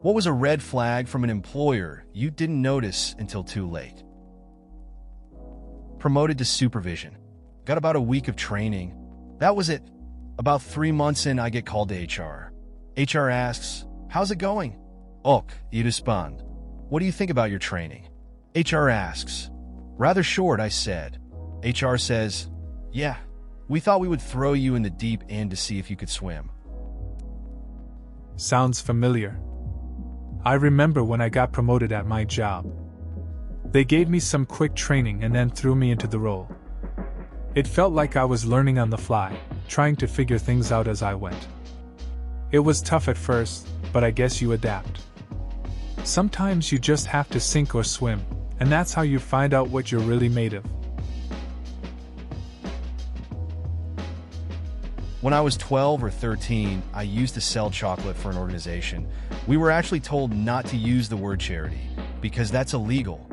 What was a red flag from an employer you didn't notice until too late? Promoted to supervision. Got about a week of training. That was it. About 3 months in, I get called to HR. HR asks, "How's it going?" "Ok," you respond. "What do you think about your training?" HR asks. "Rather short," I said. HR says, "Yeah, we thought we would throw you in the deep end to see if you could swim." Sounds familiar. I remember when I got promoted at my job. They gave me some quick training and then threw me into the role. It felt like I was learning on the fly, trying to figure things out as I went. It was tough at first, but I guess you adapt. Sometimes you just have to sink or swim, and that's how you find out what you're really made of. When I was 12 or 13, I used to sell chocolate for an organization. We were actually told not to use the word charity, because that's illegal,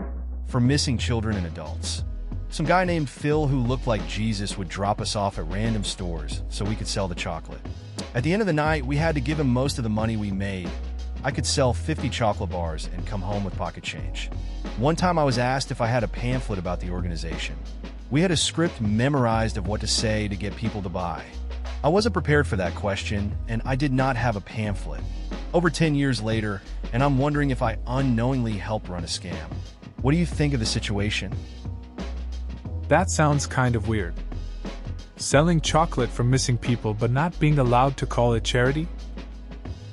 for missing children and adults. Some guy named Phil who looked like Jesus would drop us off at random stores so we could sell the chocolate. At the end of the night, we had to give him most of the money we made. I could sell 50 chocolate bars and come home with pocket change. One time I was asked if I had a pamphlet about the organization. We had a script memorized of what to say to get people to buy. I wasn't prepared for that question, and I did not have a pamphlet. Over 10 years later, and I'm wondering if I unknowingly helped run a scam. What do you think of the situation? That sounds kind of weird. Selling chocolate for missing people but not being allowed to call it charity?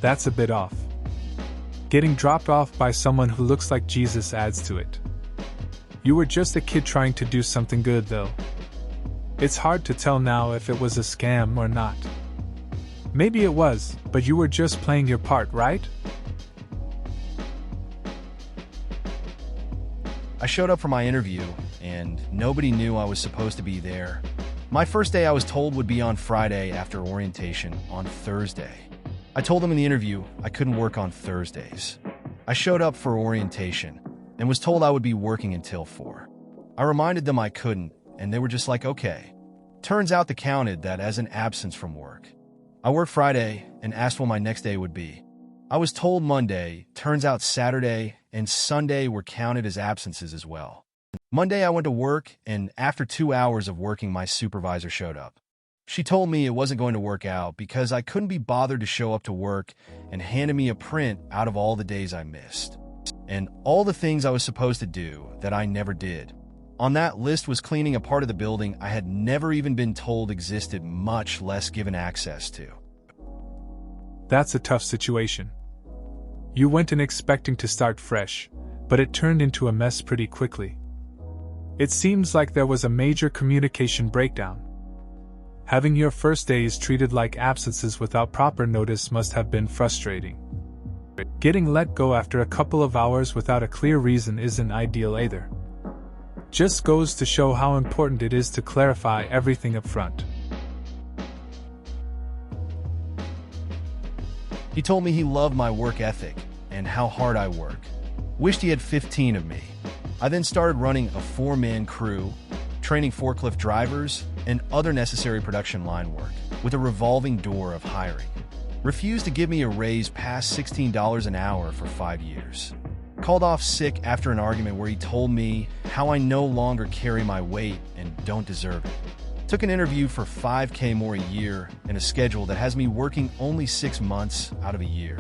That's a bit off. Getting dropped off by someone who looks like Jesus adds to it. You were just a kid trying to do something good, though. It's hard to tell now if it was a scam or not. Maybe it was, but you were just playing your part, right? I showed up for my interview, and nobody knew I was supposed to be there. My first day I was told would be on Friday after orientation on Thursday. I told them in the interview I couldn't work on Thursdays. I showed up for orientation and was told I would be working until 4. I reminded them I couldn't, and they were just like, okay. Turns out they counted that as an absence from work. I worked Friday and asked what my next day would be. I was told Monday. Turns out Saturday and Sunday were counted as absences as well. Monday I went to work, and after 2 hours of working, my supervisor showed up. She told me it wasn't going to work out because I couldn't be bothered to show up to work, and handed me a print out of all the days I missed. And all the things I was supposed to do that I never did. On that list was cleaning a part of the building I had never even been told existed, much less given access to. That's a tough situation. You went in expecting to start fresh, but it turned into a mess pretty quickly. It seems like there was a major communication breakdown. Having your first days treated like absences without proper notice must have been frustrating. Getting let go after a couple of hours without a clear reason isn't ideal either. Just goes to show how important it is to clarify everything up front. He told me he loved my work ethic and how hard I work. Wished he had 15 of me. I then started running a 4-man crew, training forklift drivers, and other necessary production line work, with a revolving door of hiring. Refused to give me a raise past $16 an hour for 5 years. Called off sick after an argument where he told me how I no longer carry my weight and don't deserve it. Took an interview for $5K more a year and a schedule that has me working only 6 months out of a year.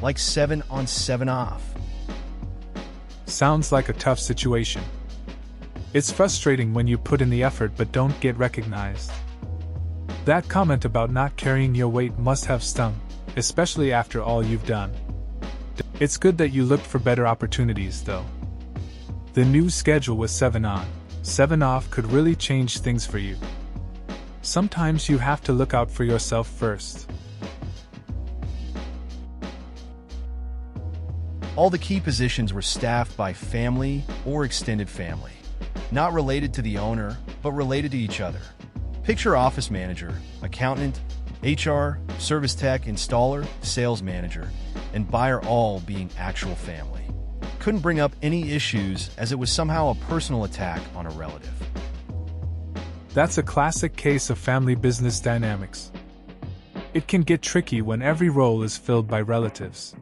Like 7 on 7 off. Sounds like a tough situation. It's frustrating when you put in the effort but don't get recognized. That comment about not carrying your weight must have stung, especially after all you've done. It's good that you looked for better opportunities, though. The new schedule with 7 on, 7 off could really change things for you. Sometimes you have to look out for yourself first. All the key positions were staffed by family or extended family. Not related to the owner, but related to each other. Picture office manager, accountant, HR, service tech, installer, sales manager, and buyer all being actual family. Couldn't bring up any issues as it was somehow a personal attack on a relative. That's a classic case of family business dynamics. It can get tricky when every role is filled by relatives.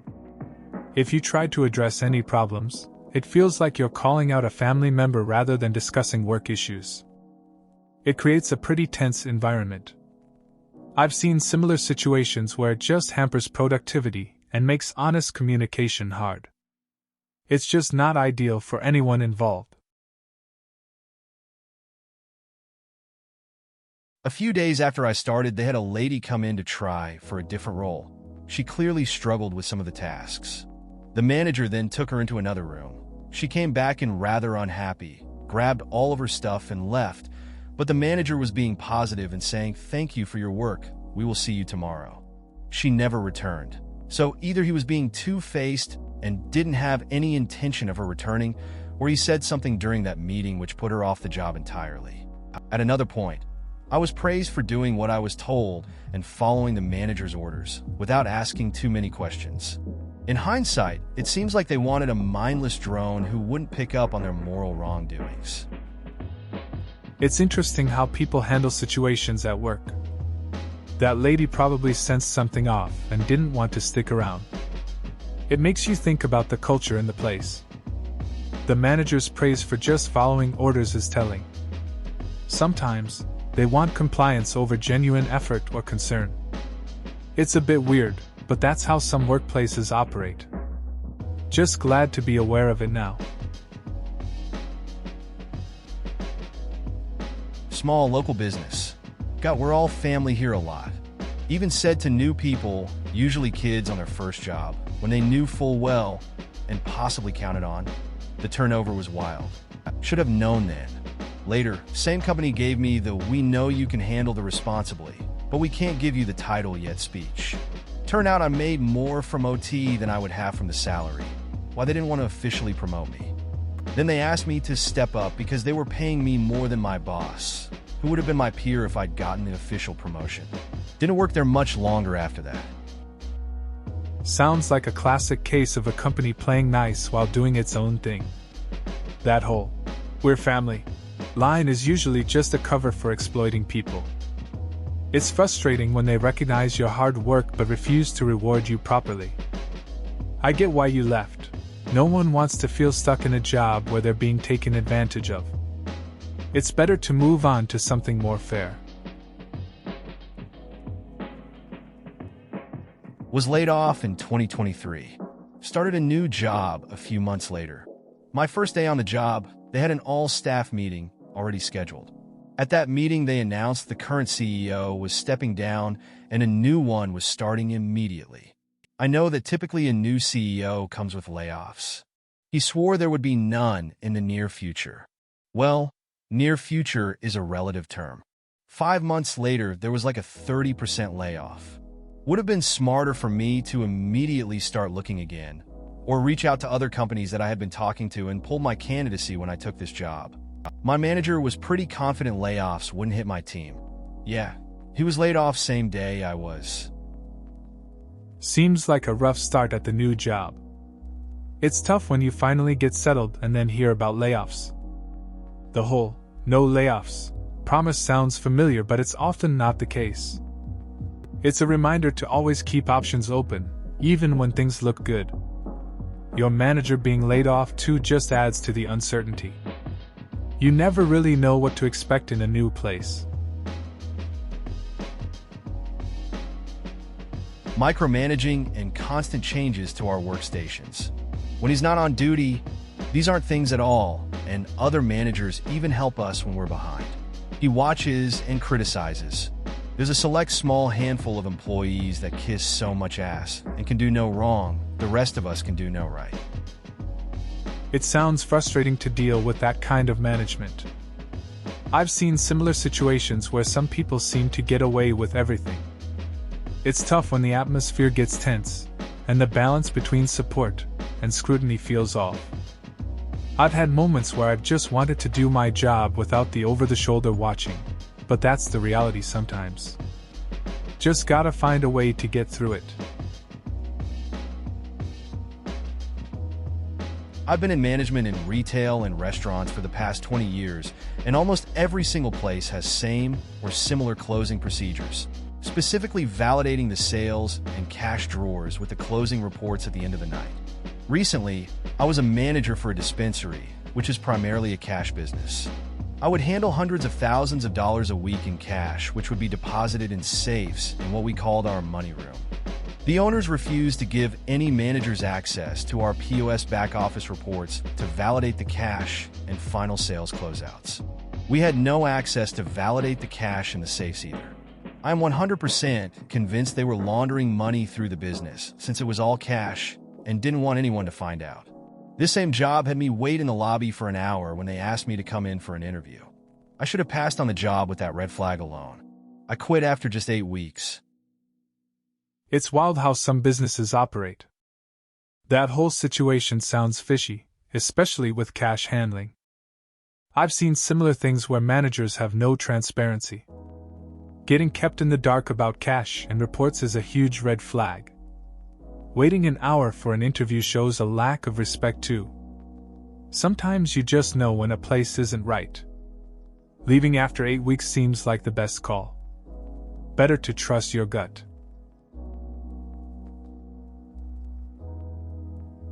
If you try to address any problems, it feels like you're calling out a family member rather than discussing work issues. It creates a pretty tense environment. I've seen similar situations where it just hampers productivity and makes honest communication hard. It's just not ideal for anyone involved. A few days after I started, they had a lady come in to try for a different role. She clearly struggled with some of the tasks. The manager then took her into another room. She came back in rather unhappy, grabbed all of her stuff and left, but the manager was being positive and saying, "Thank you for your work. We will see you tomorrow." She never returned. So either he was being two-faced and didn't have any intention of her returning, or he said something during that meeting which put her off the job entirely. At another point, I was praised for doing what I was told and following the manager's orders without asking too many questions. In hindsight, it seems like they wanted a mindless drone who wouldn't pick up on their moral wrongdoings. It's interesting how people handle situations at work. That lady probably sensed something off and didn't want to stick around. It makes you think about the culture in the place. The manager's praise for just following orders is telling. Sometimes, they want compliance over genuine effort or concern. It's a bit weird, but that's how some workplaces operate. Just glad to be aware of it now. Small local business. We're all family here a lot. Even said to new people, usually kids on their first job, when they knew full well, and possibly counted on, the turnover was wild. Should have known then. Later, same company gave me the "we know you can handle the responsibly, but we can't give you the title yet" speech. Turned out I made more from OT than I would have from the salary. Why they didn't want to officially promote me. Then they asked me to step up because they were paying me more than my boss, who would have been my peer if I'd gotten the official promotion. Didn't work there much longer after that. Sounds like a classic case of a company playing nice while doing its own thing. That whole "we're family" line is usually just a cover for exploiting people. It's frustrating when they recognize your hard work but refuse to reward you properly. I get why you left. No one wants to feel stuck in a job where they're being taken advantage of. It's better to move on to something more fair. Was laid off in 2023. Started a new job a few months later. My first day on the job, they had an all-staff meeting already scheduled. At that meeting, they announced the current CEO was stepping down and a new one was starting immediately. I know that typically a new CEO comes with layoffs. He swore there would be none in the near future. Well, near future is a relative term. 5 months later, there was like a 30% layoff. Would have been smarter for me to immediately start looking again, or reach out to other companies that I had been talking to and pull my candidacy when I took this job. My manager was pretty confident layoffs wouldn't hit my team. Yeah, he was laid off same day I was. Seems like a rough start at the new job. It's tough when you finally get settled and then hear about layoffs. The whole "no layoffs" promise sounds familiar, but it's often not the case. It's a reminder to always keep options open, even when things look good. Your manager being laid off too just adds to the uncertainty. You never really know what to expect in a new place. Micromanaging and constant changes to our workstations. When he's not on duty, these aren't things at all, and other managers even help us when we're behind. He watches and criticizes. There's a select small handful of employees that kiss so much ass and can do no wrong, the rest of us can do no right. It sounds frustrating to deal with that kind of management. I've seen similar situations where some people seem to get away with everything. It's tough when the atmosphere gets tense, and the balance between support and scrutiny feels off. I've had moments where I've just wanted to do my job without the over-the-shoulder watching, but that's the reality sometimes. Just gotta find a way to get through it. I've been in management in retail and restaurants for the past 20 years, and almost every single place has same or similar closing procedures, specifically validating the sales and cash drawers with the closing reports at the end of the night. Recently, I was a manager for a dispensary, which is primarily a cash business. I would handle hundreds of thousands of dollars a week in cash, which would be deposited in safes in what we called our money room. The owners refused to give any managers access to our POS back office reports to validate the cash and final sales closeouts. We had no access to validate the cash in the safes either. I'm 100% convinced they were laundering money through the business, since it was all cash and didn't want anyone to find out. This same job had me wait in the lobby for an hour when they asked me to come in for an interview. I should have passed on the job with that red flag alone. I quit after just 8 weeks. It's wild how some businesses operate. That whole situation sounds fishy, especially with cash handling. I've seen similar things where managers have no transparency. Getting kept in the dark about cash and reports is a huge red flag. Waiting an hour for an interview shows a lack of respect too. Sometimes you just know when a place isn't right. Leaving after 8 weeks seems like the best call. Better to trust your gut.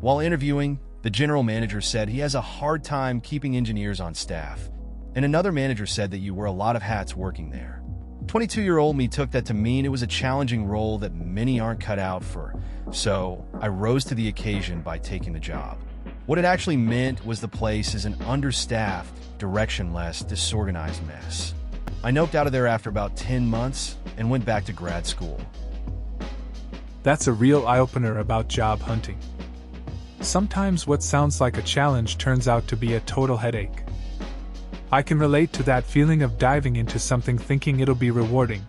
While interviewing, the general manager said he has a hard time keeping engineers on staff, and another manager said that you wear a lot of hats working there. 22-year-old me took that to mean it was a challenging role that many aren't cut out for, so I rose to the occasion by taking the job. What it actually meant was the place is an understaffed, directionless, disorganized mess. I noped out of there after about 10 months and went back to grad school. That's a real eye-opener about job hunting. Sometimes what sounds like a challenge turns out to be a total headache. I can relate to that feeling of diving into something thinking it'll be rewarding,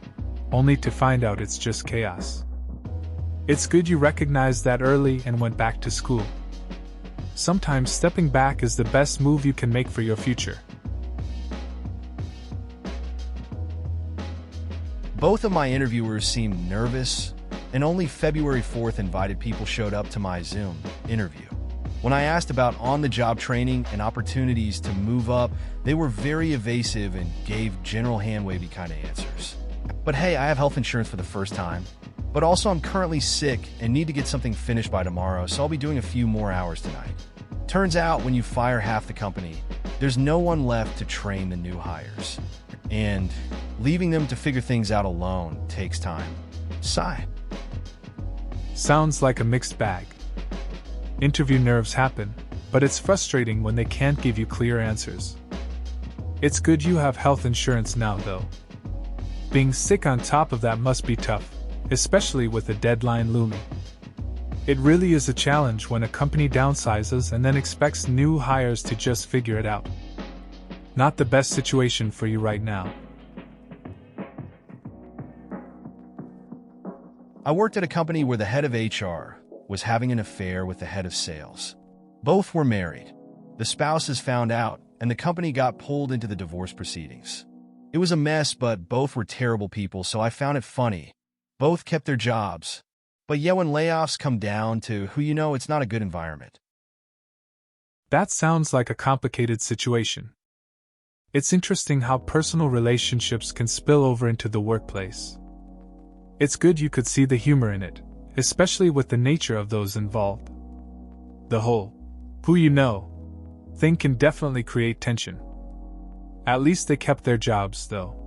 only to find out it's just chaos. It's good you recognized that early and went back to school. Sometimes stepping back is the best move you can make for your future. Both of my interviewers seemed nervous, and only February 4th invited people showed up to my Zoom interview. When I asked about on-the-job training and opportunities to move up, they were very evasive and gave general hand-wavy kind of answers. But hey, I have health insurance for the first time. But also I'm currently sick and need to get something finished by tomorrow, so I'll be doing a few more hours tonight. Turns out when you fire half the company, there's no one left to train the new hires. And leaving them to figure things out alone takes time. Sigh. Sounds like a mixed bag. Interview nerves happen, but it's frustrating when they can't give you clear answers. It's good you have health insurance now, though. Being sick on top of that must be tough, especially with a deadline looming. It really is a challenge when a company downsizes and then expects new hires to just figure it out. Not the best situation for you right now. I worked at a company where the head of HR was having an affair with the head of sales. Both were married. The spouses found out, and the company got pulled into the divorce proceedings. It was a mess, but both were terrible people, so I found it funny. Both kept their jobs. But yeah, when layoffs come down to who you know, it's not a good environment. That sounds like a complicated situation. It's interesting how personal relationships can spill over into the workplace. It's good you could see the humor in it, especially with the nature of those involved. The whole who you know thing can definitely create tension. At least they kept their jobs, though.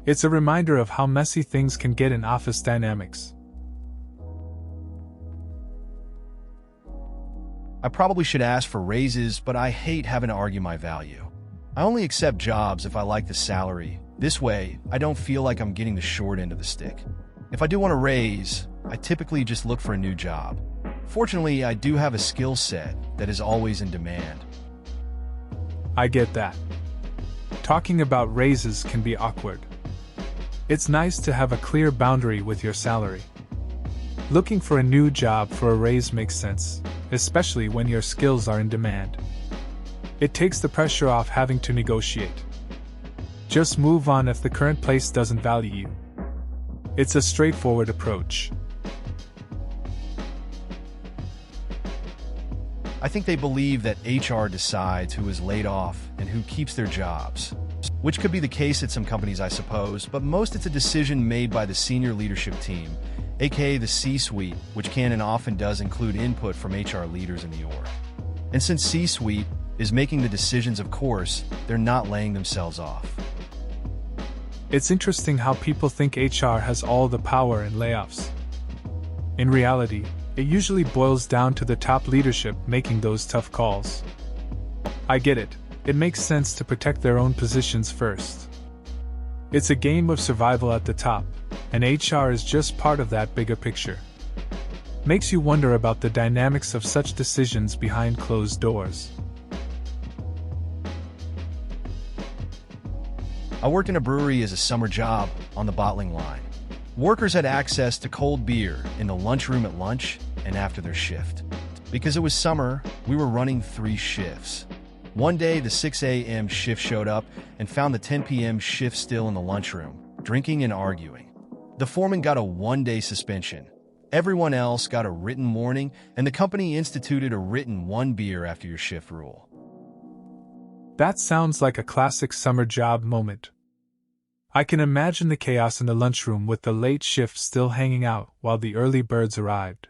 It's a reminder of how messy things can get in office dynamics. I probably should ask for raises, but I hate having to argue my value. I only accept jobs if I like the salary. This way, I don't feel like I'm getting the short end of the stick. If I do want a raise, I typically just look for a new job. Fortunately, I do have a skill set that is always in demand. I get that. Talking about raises can be awkward. It's nice to have a clear boundary with your salary. Looking for a new job for a raise makes sense, especially when your skills are in demand. It takes the pressure off having to negotiate. Just move on if the current place doesn't value you. It's a straightforward approach. I think they believe that HR decides who is laid off and who keeps their jobs, which could be the case at some companies, I suppose, but most it's a decision made by the senior leadership team, aka the C-suite, which can and often does include input from HR leaders in the org. And since C-suite is making the decisions, of course, they're not laying themselves off. It's interesting how people think HR has all the power in layoffs. In reality, it usually boils down to the top leadership making those tough calls. I get it. It makes sense to protect their own positions first. It's a game of survival at the top, and HR is just part of that bigger picture. Makes you wonder about the dynamics of such decisions behind closed doors. I worked in a brewery as a summer job on the bottling line. Workers had access to cold beer in the lunchroom at lunch and after their shift. Because it was summer, we were running 3 shifts. One day, the 6 a.m. shift showed up and found the 10 p.m. shift still in the lunchroom, drinking and arguing. The foreman got a 1-day suspension. Everyone else got a written warning, and the company instituted a written 1 beer after your shift rule. That sounds like a classic summer job moment. I can imagine the chaos in the lunchroom with the late shift still hanging out while the early birds arrived.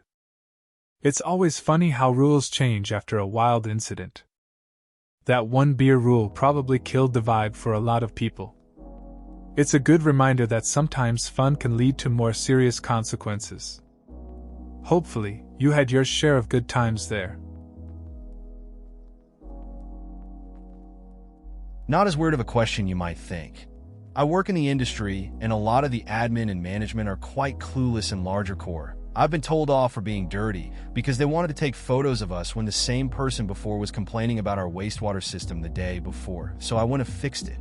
It's always funny how rules change after a wild incident. That 1 beer rule probably killed the vibe for a lot of people. It's a good reminder that sometimes fun can lead to more serious consequences. Hopefully, you had your share of good times there. Not as weird of a question you might think. I work in the industry, and a lot of the admin and management are quite clueless in larger core. I've been told off for being dirty because they wanted to take photos of us when the same person before was complaining about our wastewater system the day before, so I went and fixed it.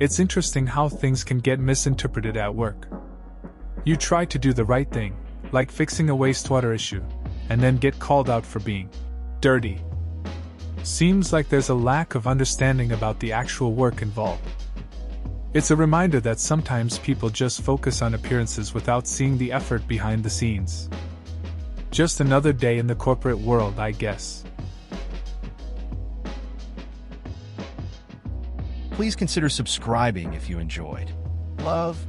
It's interesting how things can get misinterpreted at work. You try to do the right thing, like fixing a wastewater issue, and then get called out for being dirty. Seems like there's a lack of understanding about the actual work involved. It's a reminder that sometimes people just focus on appearances without seeing the effort behind the scenes. Just another day in the corporate world, I guess. Please consider subscribing if you enjoyed. Love.